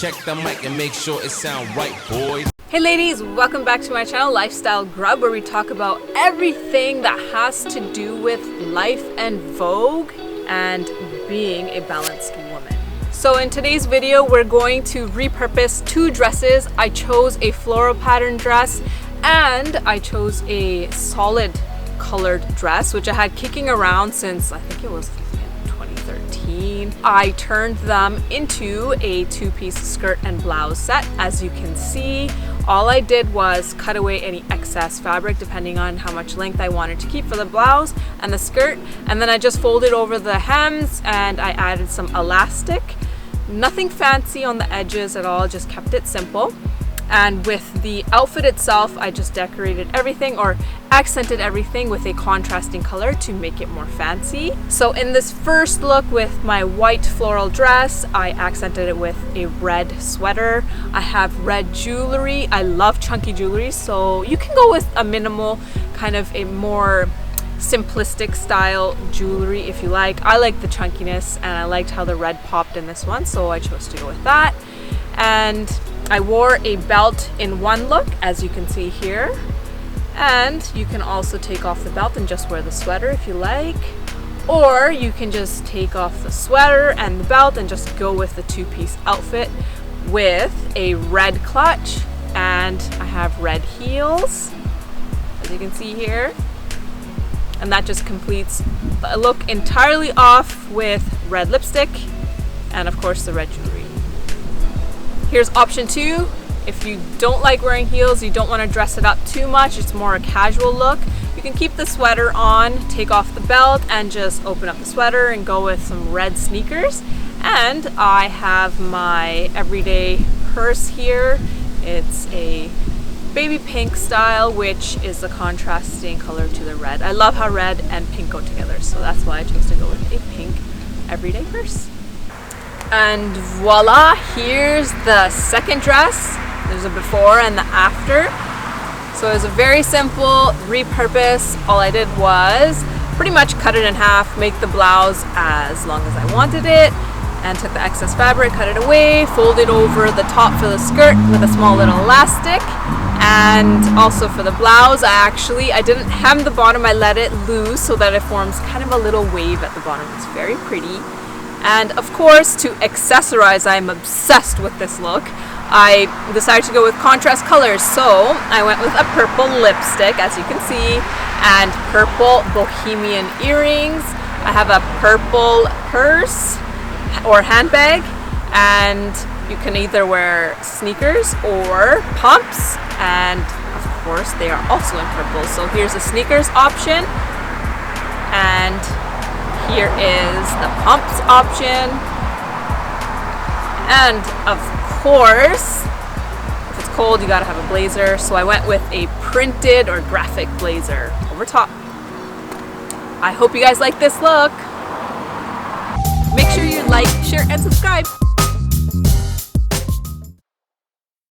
check the mic and make sure it sound right, boys. Hey ladies, welcome back to my channel, Lifestyle Grub, where we talk about everything that has to do with life and vogue and being a balanced woman. So in today's video, we're going to repurpose two dresses. I chose a floral pattern dress and I chose a solid colored dress, which I had kicking around since I think it was 2013. I turned them into a two-piece skirt and blouse set. As you can see, all I did was cut away any excess fabric depending on how much length I wanted to keep for the blouse and the skirt, and then I just folded over the hems and I added some elastic. Nothing fancy on the edges at all, just kept it simple. And with the outfit itself, I just decorated everything or accented everything with a contrasting color to make it more fancy. So in this first look with my white floral dress, I accented it with a red sweater. I have red jewelry. I love chunky jewelry, so you can go with a minimal, kind of a more simplistic style jewelry if you like. I like the chunkiness and I liked how the red popped in this one, so I chose to go with that. And I wore a belt in one look, as you can see here, and you can also take off the belt and just wear the sweater if you like, or you can just take off the sweater and the belt and just go with the two-piece outfit with a red clutch, and I have red heels, as you can see here, and that just completes a look entirely off with red lipstick and of course the red jewelry. Here's option two. If you don't like wearing heels, you don't want to dress it up too much, it's more a casual look, you can keep the sweater on, take off the belt, and just open up the sweater and go with some red sneakers. And I have my everyday purse here. It's a baby pink style, which is the contrasting color to the red. I love how red and pink go together, so that's why I chose to go with a pink everyday purse. And voila, here's the second dress. There's a before and the after. So it was a very simple repurpose. All I did was pretty much cut it in half, make the blouse as long as I wanted it, and took the excess fabric, cut it away, folded over the top for the skirt with a small little elastic. And also for the blouse, I didn't hem the bottom, I let it loose so that it forms kind of a little wave at the bottom. It's very pretty. And of course, to accessorize, I'm obsessed with this look. I decided to go with contrast colors, so I went with a purple lipstick, as you can see, and purple bohemian earrings. I have a purple purse or handbag, and you can either wear sneakers or pumps, and of course they are also in purple. So here's the sneakers option, and here is the pumps option, and of course, if it's cold, you gotta have a blazer, so I went with a printed or graphic blazer over top. I hope you guys like this look. Make sure you like, share, and subscribe.